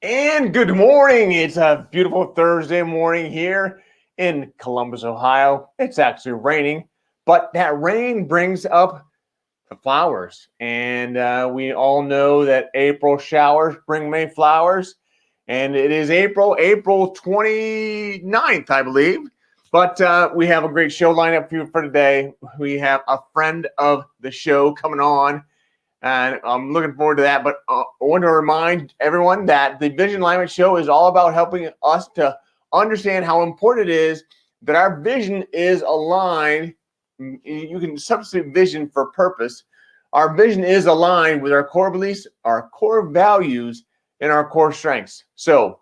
And good morning. It's a beautiful Thursday morning here in Columbus, Ohio. It's actually raining, but that rain brings up the flowers. And we all know that April showers bring May flowers. And it is April 29th, I believe. But we have a great show lineup for you for today. We have a friend of the show coming on. And I'm looking forward to that. But I want to remind everyone that the Vision Alignment Show is all about helping us to understand how important it is that our vision is aligned. You can substitute vision for purpose. Our vision is aligned with our core beliefs, our core values, and our core strengths. So,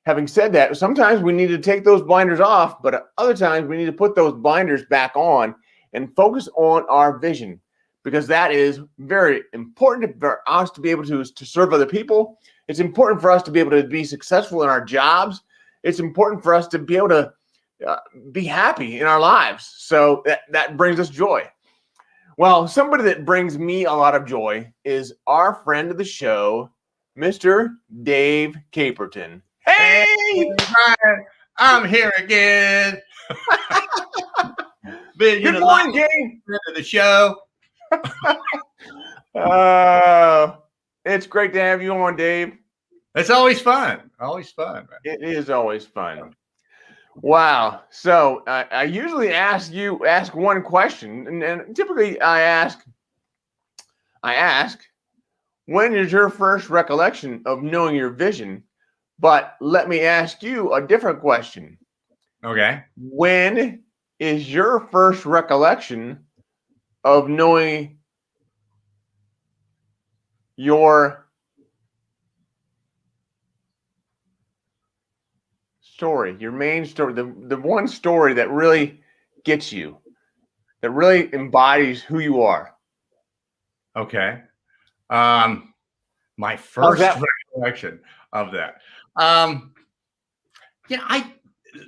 having said that, sometimes we need to take those blinders off, but other times we need to put those blinders back on and focus on our vision. Because that is very important for us to be able to serve other people. It's important for us to be able to be successful in our jobs. It's important for us to be able to be happy in our lives. So that brings us joy. Well, somebody that brings me a lot of joy is our friend of the show, Mr. Dave Caperton. Hey, Brian, I'm here again. Good morning, Dave. Friend of the show. It's great to have you on, Dave. It's always fun. Always fun. Man. It is always fun. Wow. So I usually ask one question, and typically I ask, when is your first recollection of knowing your vision? But let me ask you a different question. Okay. When is your first recollection of knowing your story, your main story, the one story that really gets you, that really embodies who you are? Okay. My first recollection of that.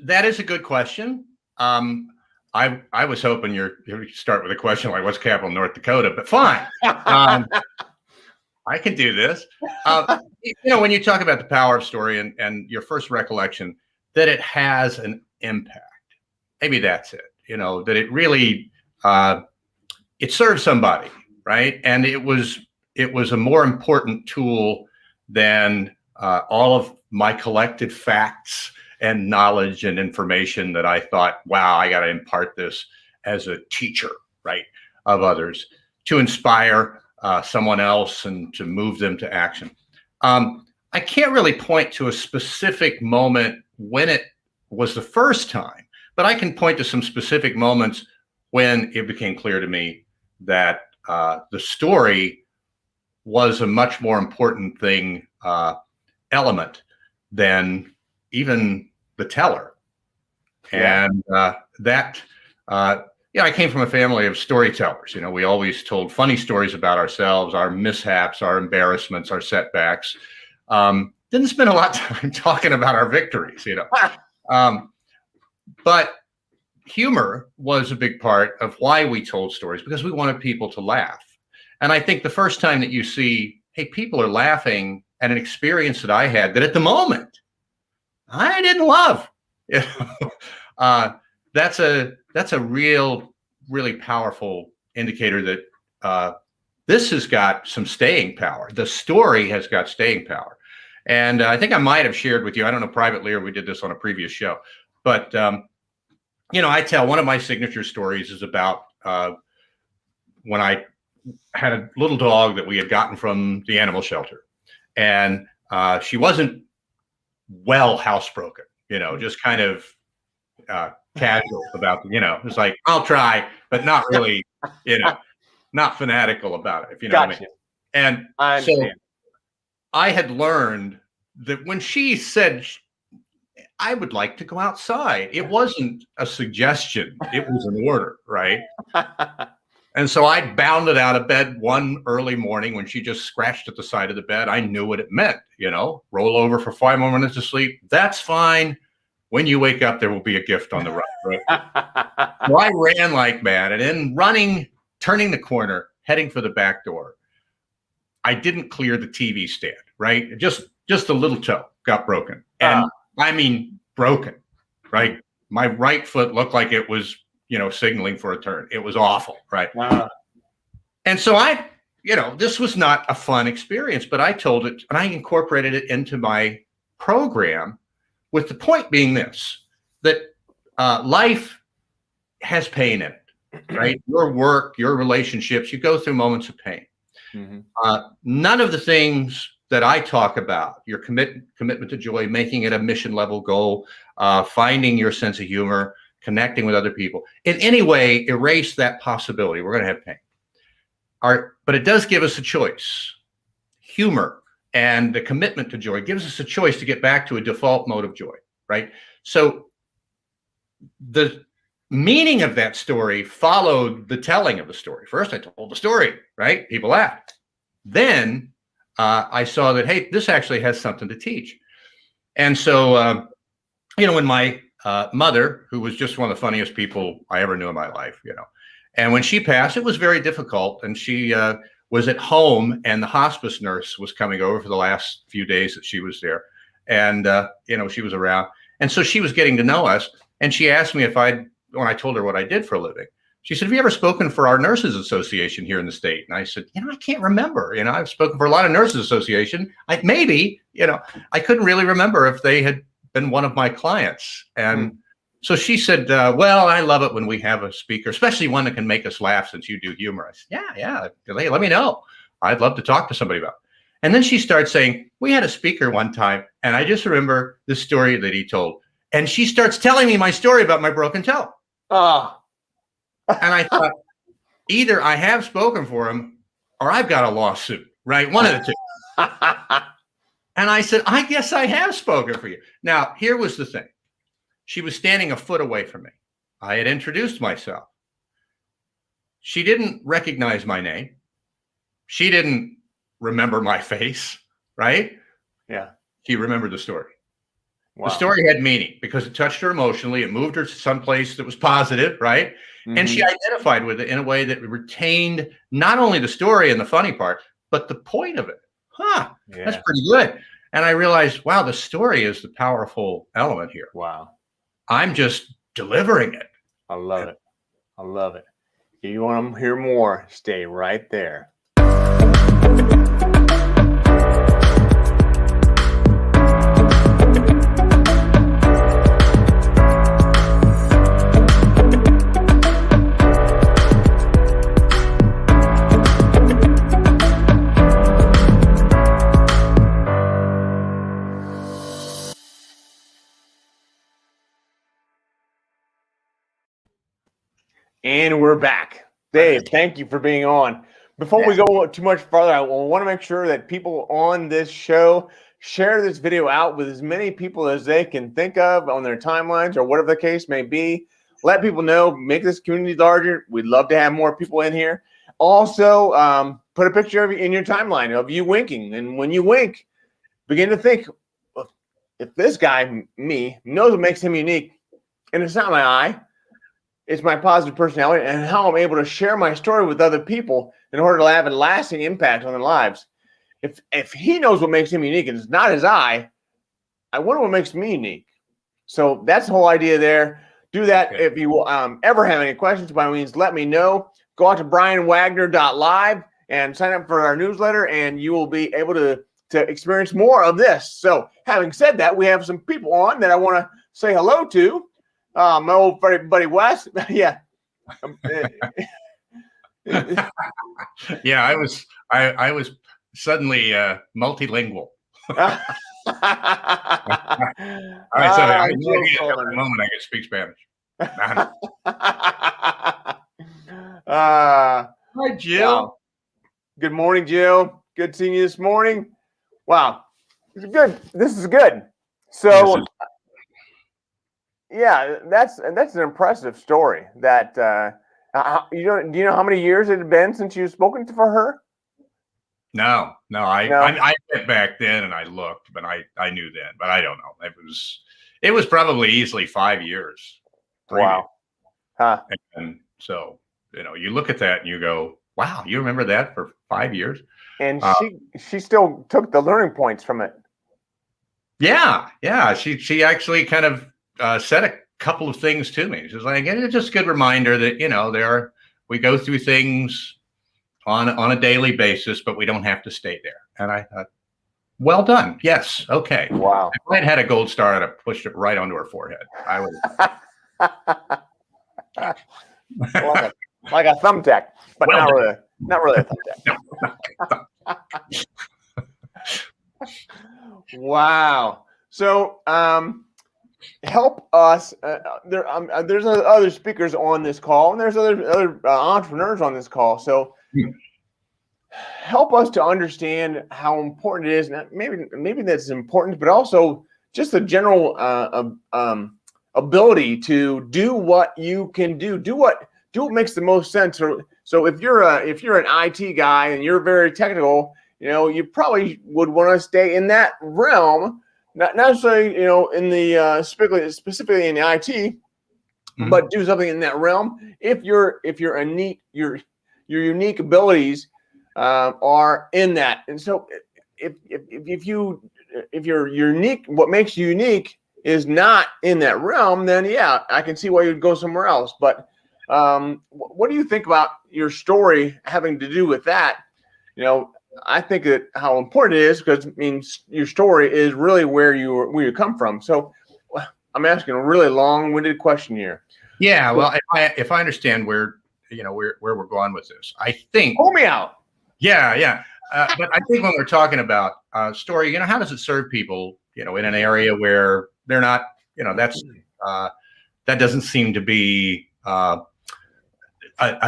That is a good question. I was hoping you start with a question like, what's capital North Dakota? But fine. I can do this. When you talk about the power of story and your first recollection, that it has an impact. Maybe that's it. That it really it serves somebody, right? And it was a more important tool than all of my collected facts and knowledge and information that I thought, wow, I got to impart this as a teacher, right, of others to inspire someone else and to move them to action. I can't really point to a specific moment when it was the first time, but I can point to some specific moments when it became clear to me that the story was a much more important element than even the teller. Yeah. And I came from a family of storytellers. We always told funny stories about ourselves, our mishaps, our embarrassments, our setbacks. Didn't spend a lot of time talking about our victories, but humor was a big part of why we told stories, because we wanted people to laugh. And I think the first time that you see, hey, people are laughing at an experience that I had that at the moment I didn't love, that's a really powerful indicator that this has got some staying power. The story has got staying power. And I think I might have shared with you, I don't know privately or we did this on a previous show, but I tell one of my signature stories is about when I had a little dog that we had gotten from the animal shelter, and she wasn't well housebroken, just kind of casual about, it's like, I'll try, but not really, not fanatical about it, if you know what I mean. And so I had learned that when she said, I would like to go outside, it wasn't a suggestion, it was an order, right? And so I bounded out of bed one early morning when she just scratched at the side of the bed. I knew what it meant, roll over for 5 more minutes of sleep. That's fine. When you wake up, there will be a gift on the right. So I ran like mad, and in running, turning the corner, heading for the back door, I didn't clear the TV stand, right? Just just a little toe got broken. And I mean, broken, right? My right foot looked like it was, signaling for a turn. It was awful, right? And so this was not a fun experience, but I told it and I incorporated it into my program with the point being this, that life has pain in it, right? Your work, your relationships, you go through moments of pain. None of the things that I talk about, your commitment to joy, making it a mission level goal, finding your sense of humor, connecting with other people, in any way erase that possibility. We're going to have pain. But it does give us a choice. Humor and the commitment to joy gives us a choice to get back to a default mode of joy, right? So the meaning of that story followed the telling of the story. First, I told the story, right? People laughed. Then I saw that, hey, this actually has something to teach. And so, when my mother, who was just one of the funniest people I ever knew in my life, and when she passed, it was very difficult. And she was at home, and the hospice nurse was coming over for the last few days that she was there. And, she was around. And so she was getting to know us. And she asked me when I told her what I did for a living, she said, have you ever spoken for our nurses association here in the state? And I said, I can't remember. I've spoken for a lot of nurses association. I couldn't really remember if they had been one of my clients. And so she said, well, I love it when we have a speaker, especially one that can make us laugh since you do humor. I said, yeah. Hey, let me know. I'd love to talk to somebody about it. And then she starts saying, we had a speaker one time, and I just remember the story that he told. And she starts telling me my story about my broken toe. And I thought, either I have spoken for him or I've got a lawsuit, right? One of the two. And I said, I guess I have spoken for you. Now, here was the thing. She was standing a foot away from me. I had introduced myself. She didn't recognize my name. She didn't remember my face, right? Yeah. She remembered the story. Wow. The story had meaning because it touched her emotionally. It moved her to someplace that was positive, right? And she identified with it in a way that retained not only the story and the funny part, but the point of it. That's pretty good. And I realized, wow, the story is the powerful element here. Wow. I'm just delivering it. I love it. I love it. If you want to hear more, stay right there. And we're back. Dave, thank you for being on. Before we go too much further, I want to make sure that people on this show share this video out with as many people as they can think of on their timelines or whatever the case may be. Let people know, make this community larger. We'd love to have more people in here. Also, put a picture of you in your timeline of you winking. And when you wink, begin to think, if this guy, me, knows what makes him unique, and it's not my eye, it's my positive personality and how I'm able to share my story with other people in order to have a lasting impact on their lives. If he knows what makes him unique and it's not his eye, I wonder what makes me unique. So that's the whole idea there. Do that. Okay. If you ever have any questions, by all means, let me know. Go out to brianwagner.live and sign up for our newsletter, and you will be able to experience more of this. So having said that, we have some people on that I want to say hello to. My old buddy Wes. Yeah. Yeah, I was suddenly multilingual. All right, so I the moment I can speak Spanish. Hi, Jill. Wow. Good morning, Jill. Good seeing you this morning. Wow, this is good. This is good. So. Yeah, that's an impressive story. That do you know how many years it had been since you've spoken for her? No. I went back then and I looked, but I knew then, but I don't know. It was probably easily 5 years. Wow. And so you look at that and you go, wow, you remember that for 5 years? And she still took the learning points from it. Yeah. She actually kind of said a couple of things to me. She was like, it's just a good reminder that, we go through things on a daily basis, but we don't have to stay there. And I thought, well done. Yes. Okay. Wow. If I had had a gold star, I'd have pushed it right onto her forehead. I would. like a thumbtack, but Well not really a thumbtack. Wow. So, help us. There's other speakers on this call, and there's other entrepreneurs on this call. So, help us to understand how important it is. And maybe that's important, but also just the general ability to do what you can do. Do what makes the most sense. So, if you're an IT guy and you're very technical, you probably would want to stay in that realm. Not necessarily, in the specifically in the IT, but do something in that realm. If your unique abilities are in that, and so if you're unique, what makes you unique is not in that realm, then yeah, I can see why you'd go somewhere else. But what do you think about your story having to do with that? I think that how important it is, because it means your story is really where you come from. So I'm asking a really long-winded question here. Yeah, well, if I understand where we're going with this, I think. Pull me out. Yeah. But I think when we're talking about story, how does it serve people, in an area where they're not, that doesn't seem to be a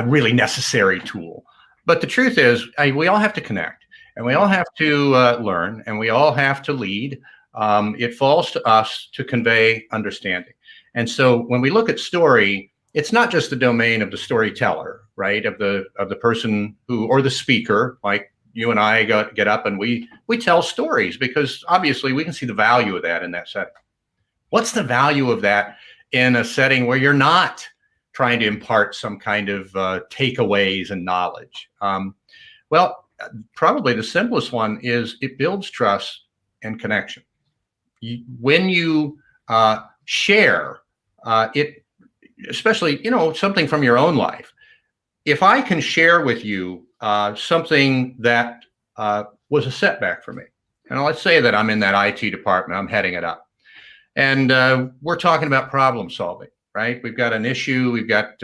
really necessary tool. But the truth is, we all have to connect, and we all have to learn, and we all have to lead. It falls to us to convey understanding. And so when we look at story, it's not just the domain of the storyteller, right? Of the person or the speaker, like you and I get up and we tell stories, because obviously we can see the value of that in that setting. What's the value of that in a setting where you're not trying to impart some kind of takeaways and knowledge? Well, probably the simplest one is it builds trust and connection. When you share it, especially, something from your own life. If I can share with you something that was a setback for me, and let's say that I'm in that IT department, I'm heading it up, and we're talking about problem solving, right? We've got an issue, we've got,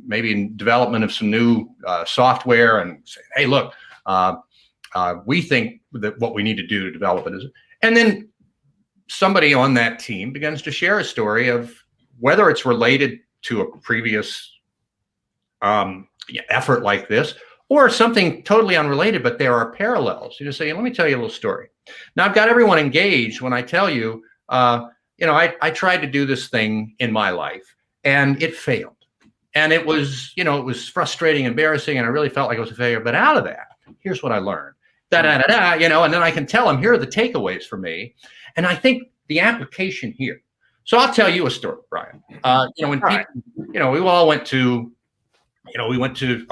maybe in development of some new software, and say, hey, look, we think that what we need to do to develop it is, and then somebody on that team begins to share a story of whether it's related to a previous effort like this, or something totally unrelated, but there are parallels. You just say, let me tell you a little story. Now, I've got everyone engaged when I tell you, I tried to do this thing in my life and it failed. And it was, it was frustrating, embarrassing, and I really felt like it was a failure. But out of that, here's what I learned. And then I can tell them, here are the takeaways for me. And I think the application here. So I'll tell you a story, Brian. When people, we all went to, we went to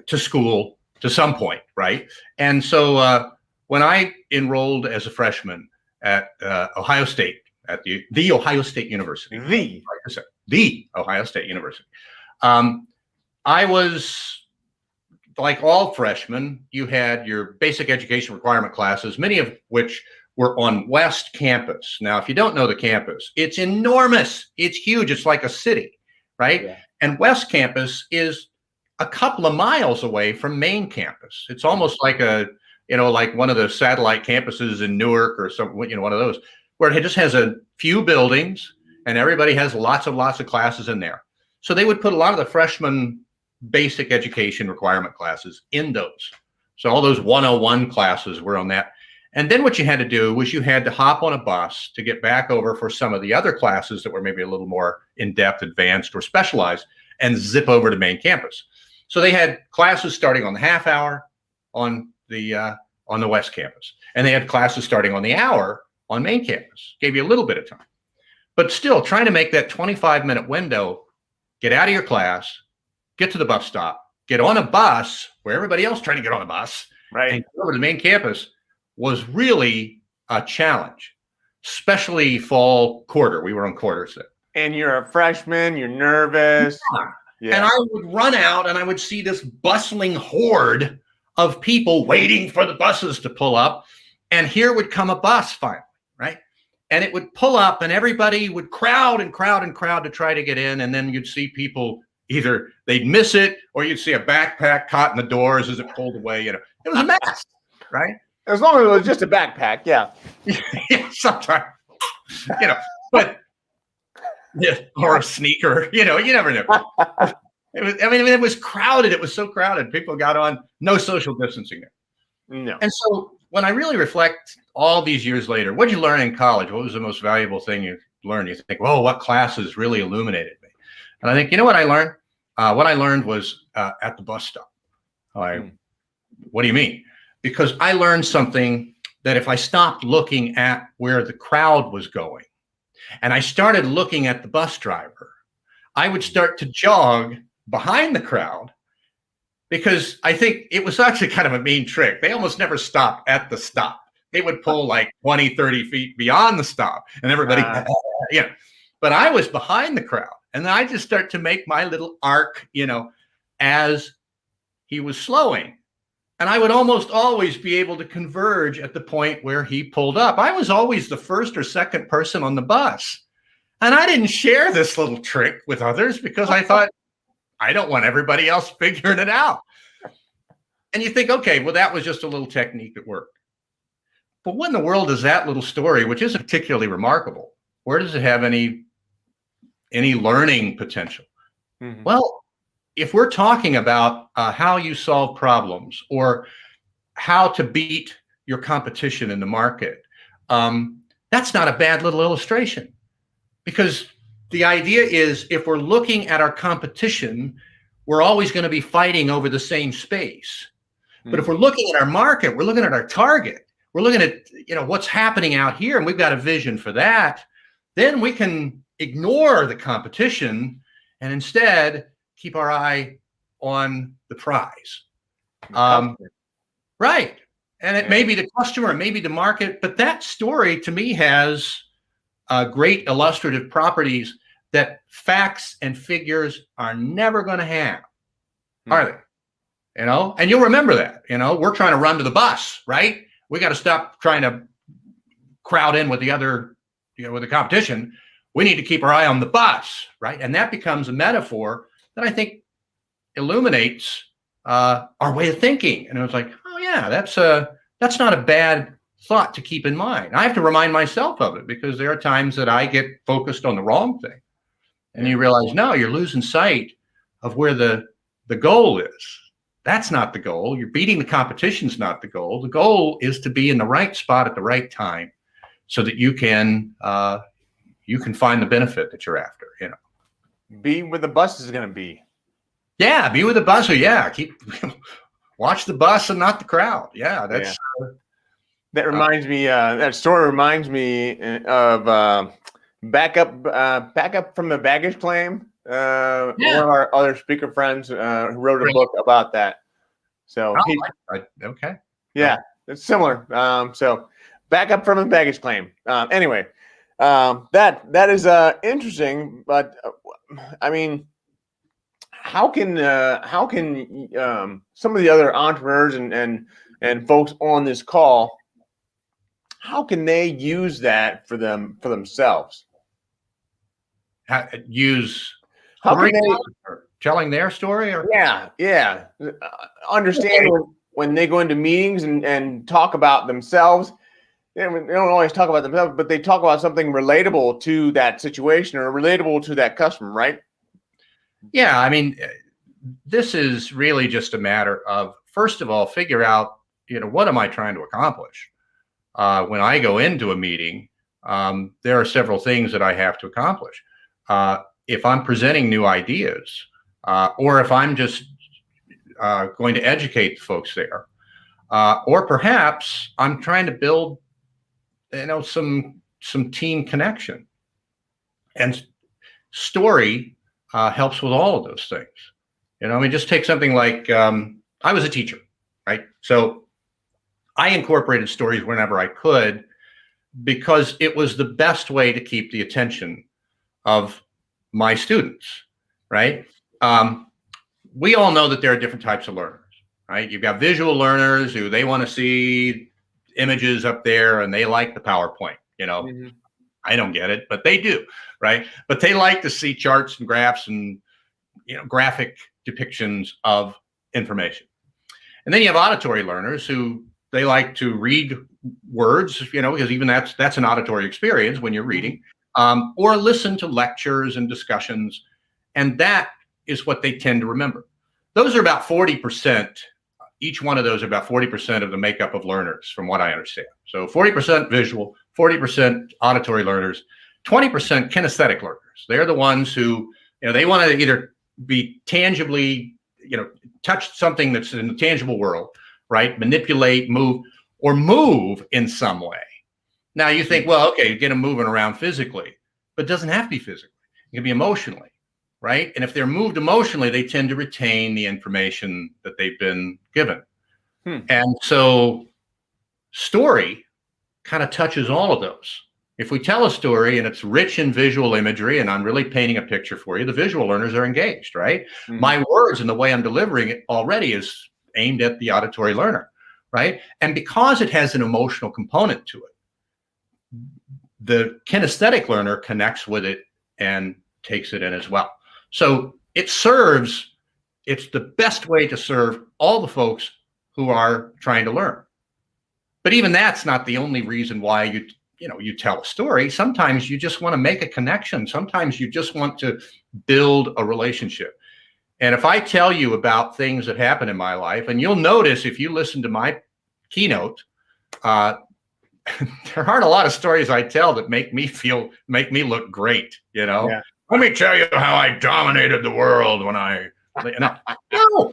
to school to some point, right? And so when I enrolled as a freshman at Ohio State, at the Ohio State University, the Ohio State University, I was, like all freshmen, you had your basic education requirement classes, many of which were on West Campus. Now, if you don't know the campus, it's enormous. It's huge. It's like a city, right? Yeah. And West Campus is a couple of miles away from main campus. It's almost like like one of the satellite campuses in Newark or some, one of those, where it just has a few buildings and everybody has lots of classes in there. So they would put a lot of the freshman basic education requirement classes in those. So all those 101 classes were on that. And then what you had to do was you had to hop on a bus to get back over for some of the other classes that were maybe a little more in-depth, advanced, or specialized, and zip over to main campus. So they had classes starting on the half hour on the West Campus, and they had classes starting on the hour on main campus. Gave you a little bit of time, but still trying to make that 25-minute window, get out of your class, get to the bus stop, get on a bus where everybody else trying to get on a bus, right, and go over to the main campus was really challenge, especially fall quarter. We were on quarters then. And you're a freshman, you're nervous. Yeah. And I would run out and I would see this bustling horde of people waiting for the buses to pull up. And here would come a bus finally, right? And it would pull up and everybody would crowd and crowd and crowd to try to get in. And then you'd see people either they'd miss it or you'd see a backpack caught in the doors as it pulled away. You know, it was a mess, right? As long as it was just a backpack, yeah. Yeah, sometimes, you know, but yeah, or a sneaker, you know, you never know. It was, I mean, it was crowded. It was so crowded. People got on, no social distancing there. No. And so when I really reflect all these years later, what did you learn in college? What was the most valuable thing you learned? You think, well, what classes really illuminated me? And I think, you know what I learned? What I learned was at the bus stop. What do you mean? Because I learned something that if I stopped looking at where the crowd was going and I started looking at the bus driver, I would start to jog behind the crowd, because I think it was actually kind of a mean trick. They almost never stopped at the stop. They would pull like 20, 30 feet beyond the stop and everybody, you know, but I was behind the crowd and I just start to make my little arc, you know, as he was slowing. And I would almost always be able to converge at the point where he pulled up. I was always the first or second person on the bus. And I didn't share this little trick with others because I thought, I don't want everybody else figuring it out. And you think, okay, well, that was just a little technique that worked. But what in the world is that little story, which isn't particularly remarkable? Where does it have any learning potential? Mm-hmm. Well, if we're talking about how you solve problems or how to beat your competition in the market, that's not a bad little illustration. Because the idea is if we're looking at our competition, we're always going to be fighting over the same space. Mm-hmm. But if we're looking at our market, we're looking at our target, we're looking at, you know, what's happening out here, and we've got a vision for that, then we can ignore the competition and instead keep our eye on the prize. Right. And it may be the customer, it may be the market, but that story to me has great illustrative properties that facts and figures are never going to have, are they? You know, and you'll remember that, you know, we're trying to run to the bus, right? We got to stop trying to crowd in with the other, you know, with the competition. We need to keep our eye on the bus, right? And that becomes a metaphor that I think illuminates our way of thinking. And it was like, oh yeah, that's not a bad thought to keep in mind. I have to remind myself of it because there are times that I get focused on the wrong thing. And you realize, no, you're losing sight of where the goal is. That's not the goal. You're beating the competition's not the goal. The goal is to be in the right spot at the right time so that you can find the benefit that you're after, you know. Be where the bus is going to be. Yeah, be with the bus. Or yeah, watch the bus and not the crowd. Yeah, that's. Yeah. That reminds me. That story reminds me of backup from the baggage claim. One of our other speaker friends who wrote a book about that. So okay, yeah, it's similar. So backup from a baggage claim. Anyway, that is interesting. But I mean, how can some of the other entrepreneurs and folks on this call, how can they use that for themselves? How can they telling their story? Or yeah. Understand when they go into meetings and talk about themselves. They don't always talk about themselves, but they talk about something relatable to that situation or relatable to that customer, right? Yeah, I mean, this is really just a matter of, first of all, figure out, you know, what am I trying to accomplish? When I go into a meeting, there are several things that I have to accomplish. If I'm presenting new ideas, or if I'm just going to educate the folks there, or perhaps I'm trying to build, you know, some team connection, and story helps with all of those things. You know, I mean, just take something like I was a teacher, right? So I incorporated stories whenever I could because it was the best way to keep the attention of my students, right? We all know that there are different types of learners, right? You've got visual learners who they want to see images up there and they like the PowerPoint, Mm-hmm. I don't get it, but they do, right? But they like to see charts and graphs and graphic depictions of information. And then you have auditory learners who they like to read words, because even that's an auditory experience when you're reading, or listen to lectures and discussions. And that is what they tend to remember. Those are about 40%. Each one of those are about 40% of the makeup of learners, from what I understand. So 40% visual, 40% auditory learners, 20% kinesthetic learners. They're the ones who, they want to either be tangibly, touch something that's in the tangible world, right? Manipulate, move, or move in some way. Now you think, well, okay, you get them moving around physically, but it doesn't have to be physically. It can be emotionally, right? And if they're moved emotionally, they tend to retain the information that they've been given. And so story kind of touches all of those. If we tell a story and it's rich in visual imagery and I'm really painting a picture for you, the visual learners are engaged, right? Mm-hmm. My words and the way I'm delivering it already is aimed at the auditory learner, right? And because it has an emotional component to it, the kinesthetic learner connects with it and takes it in as well. So it's the best way to serve all the folks who are trying to learn. But even that's not the only reason why you tell a story. Sometimes you just want to make a connection. Sometimes you just want to build a relationship. And if I tell you about things that happen in my life, and you'll notice if you listen to my keynote, there aren't a lot of stories I tell that make me look great, Yeah. Let me tell you how I dominated the world when no.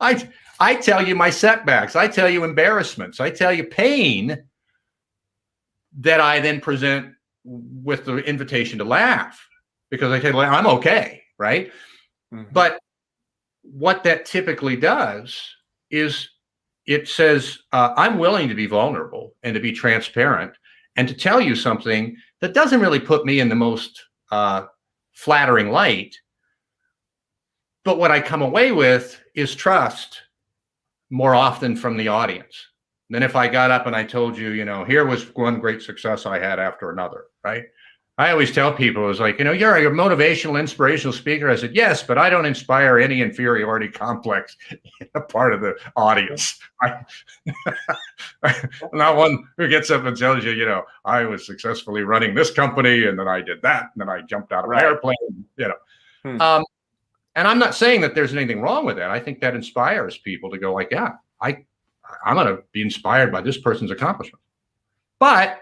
I tell you my setbacks. I tell you embarrassments. I tell you pain that I then present with the invitation to laugh, because I tell you, I'm okay, right? Mm-hmm. But what that typically does is it says, I'm willing to be vulnerable and to be transparent and to tell you something that doesn't really put me in the most flattering light. But what I come away with is trust more often from the audience than if I got up and I told you, here was one great success I had after another, right? I always tell people, it was like, you're a motivational, inspirational speaker. I said, yes, but I don't inspire any inferiority complex in a part of the audience. I'm not one who gets up and tells you, I was successfully running this company and then I did that and then I jumped out of an airplane, And I'm not saying that there's anything wrong with that. I think that inspires people to go like, yeah, I'm going to be inspired by this person's accomplishment. But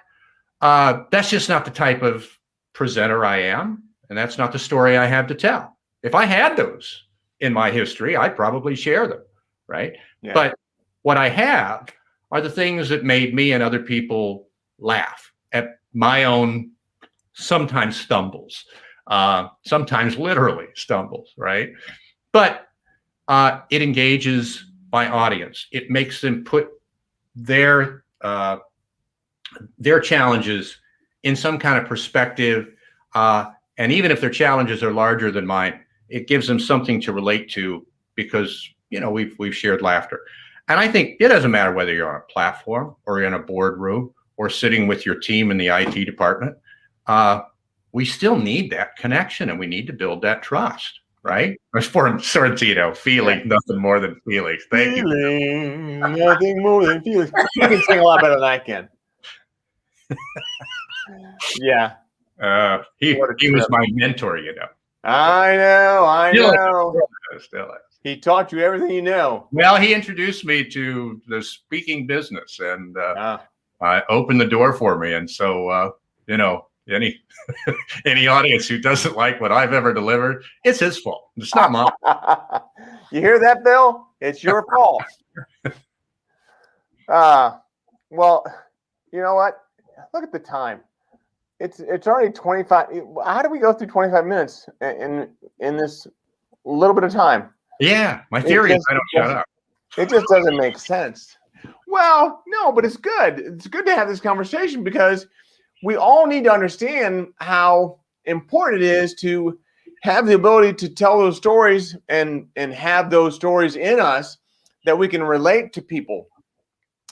that's just not the type of presenter I am. And that's not the story I have to tell. If I had those in my history, I'd probably share them, right? Yeah. But what I have are the things that made me and other people laugh at my own sometimes stumbles. Sometimes literally stumbles, right? But it engages my audience. It makes them put their challenges in some kind of perspective. And even if their challenges are larger than mine, it gives them something to relate to because, we've shared laughter. And I think it doesn't matter whether you're on a platform or you're in a boardroom or sitting with your team in the IT department. We still need that connection and we need to build that trust, right? As for Sorrentino, feeling, nothing more than feelings. Thank you. Nothing more than feelings. You can sing a lot better than I can. Yeah. He was my mentor, I know. Still is. He taught you everything you know. Well, he introduced me to the speaking business and opened the door for me. And so, any audience who doesn't like what I've ever delivered, it's his fault. It's not mine. You hear that, Bill? It's your fault. Well, you know what? Look at the time. It's already 25. How do we go through 25 minutes in this little bit of time? Yeah, my theory is I don't shut up. It just doesn't make sense. Well, no, but it's good. It's good to have this conversation because we all need to understand how important it is to have the ability to tell those stories and have those stories in us that we can relate to people.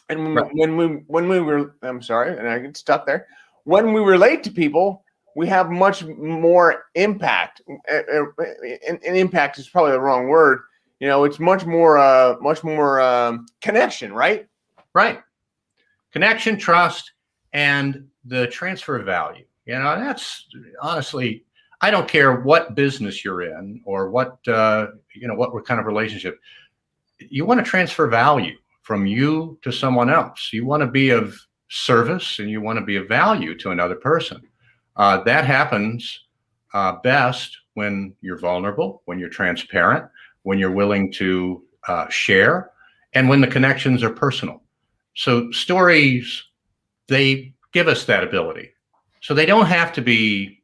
And Right. when we were, I'm sorry, and I get stuck there. When we relate to people, we have much more impact. And impact is probably the wrong word. It's much more connection, right? Right. Connection, trust, and the transfer of value. That's honestly, I don't care what business you're in or what kind of relationship. You want to transfer value from you to someone else. You want to be of service and you want to be of value to another person. That happens best when you're vulnerable, when you're transparent, when you're willing to share, and when the connections are personal. So stories, they give us that ability. So they don't have to be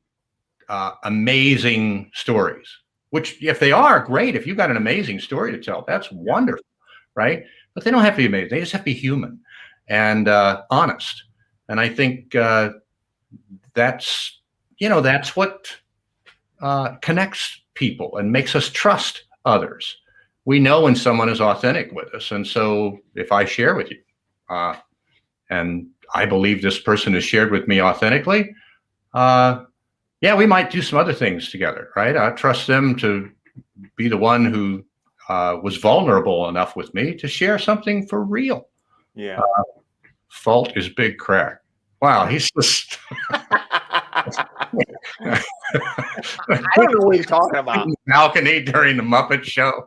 amazing stories, which if they are, great. If you've got an amazing story to tell, that's wonderful, right? But they don't have to be amazing. They just have to be human and honest. And I think that's what connects people and makes us trust others. We know when someone is authentic with us. And so if I share with you, and I believe this person has shared with me authentically, yeah, we might do some other things together, right? I trust them to be the one who was vulnerable enough with me to share something for real. Yeah. Fault is big crack. Wow, he's just. I don't know what he's talking about. Balcony during the Muppet Show.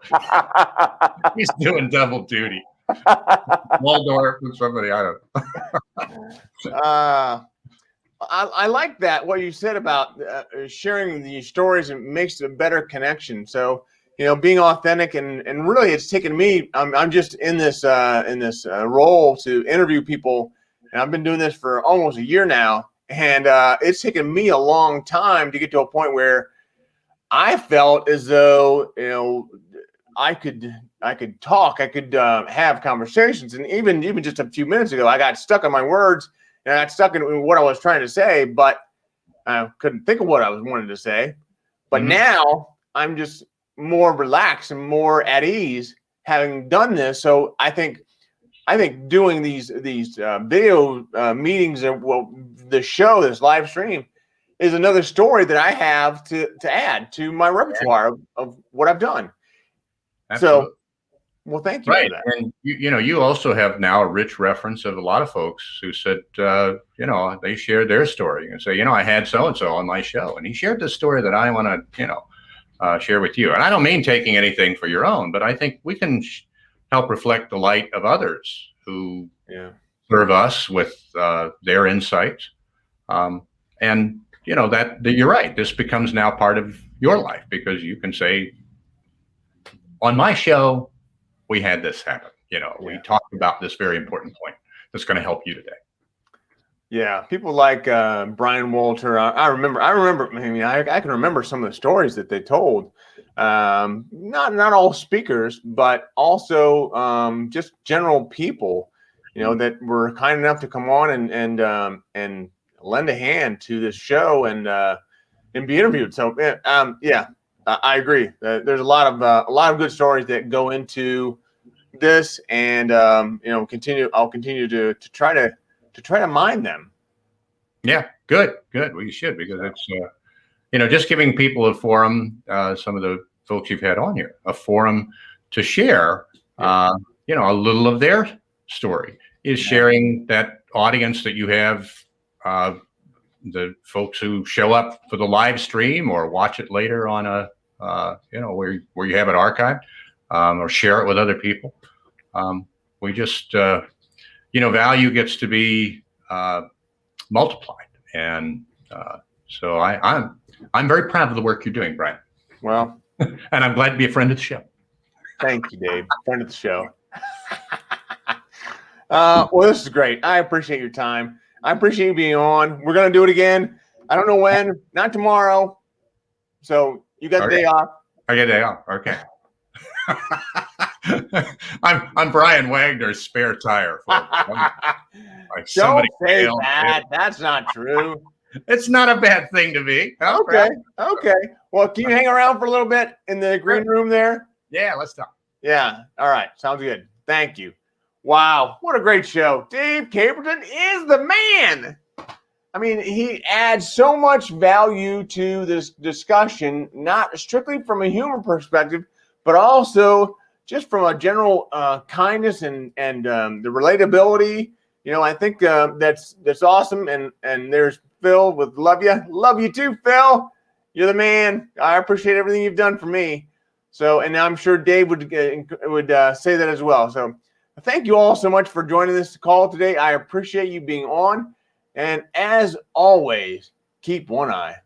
He's doing double duty. Waldorf and somebody, I don't know. I like that, what you said about sharing these stories and makes a better connection. So, being authentic and really it's taken me, I'm just in this role to interview people, and I've been doing this for almost a year now. And it's taken me a long time to get to a point where I felt as though, I could talk, I could have conversations. And even just a few minutes ago, I got stuck on my words and I got stuck in what I was trying to say, but I couldn't think of what I was wanting to say. But now I'm just more relaxed and more at ease having done this. So I think doing these video meetings and the show, this live stream, is another story that I have to add to my repertoire of what I've done. Absolutely. So, well, thank you right. for that. And you also have now a rich reference of a lot of folks who said, they shared their story and say, I had so-and-so on my show and he shared this story that I want to, share with you. And I don't mean taking anything for your own, but I think we can help reflect the light of others who serve us with their insights. And that you're right. This becomes now part of your life because you can say, on my show, we had this happen. We talked about this very important point that's going to help you today. Yeah, people like Brian Walter. I remember. I can remember some of the stories that they told. Not all speakers, but also just general people, that were kind enough to come on and lend a hand to this show and be interviewed. So I agree. There's a lot of good stories that go into this, and I'll continue to try to mine them. Yeah, good. Well, you should, because it's just giving people a forum. Some of the folks you've had on here, a forum to share, a little of their story is sharing that audience that you have. The folks who show up for the live stream or watch it later on where you have it archived, or share it with other people. We just, value gets to be multiplied. And so I'm very proud of the work you're doing, Brian. Well, and I'm glad to be a friend of the show. Thank you, Dave. Friend of the show. Well, this is great. I appreciate your time. I appreciate you being on. We're going to do it again. I don't know when, not tomorrow. So you got the day off. I get a day off. Okay. I'm Brian Wagner's spare tire. Folks. Like Don't somebody say failed. that. That's not true. It's not a bad thing to be. Huh, Okay. Brad? Okay. Well, can you hang around for a little bit in the green room there? Yeah, let's talk. Yeah. All right. Sounds good. Thank you. Wow. What a great show. Dave Caperton is the man. I mean, he adds so much value to this discussion, not strictly from a human perspective, but also just from a general kindness and the relatability. You know, I think that's awesome. And there's Phil with love you too, Phil. You're the man. I appreciate everything you've done for me. So, and I'm sure Dave would say that as well. So, thank you all so much for joining this call today. I appreciate you being on. And as always, keep one eye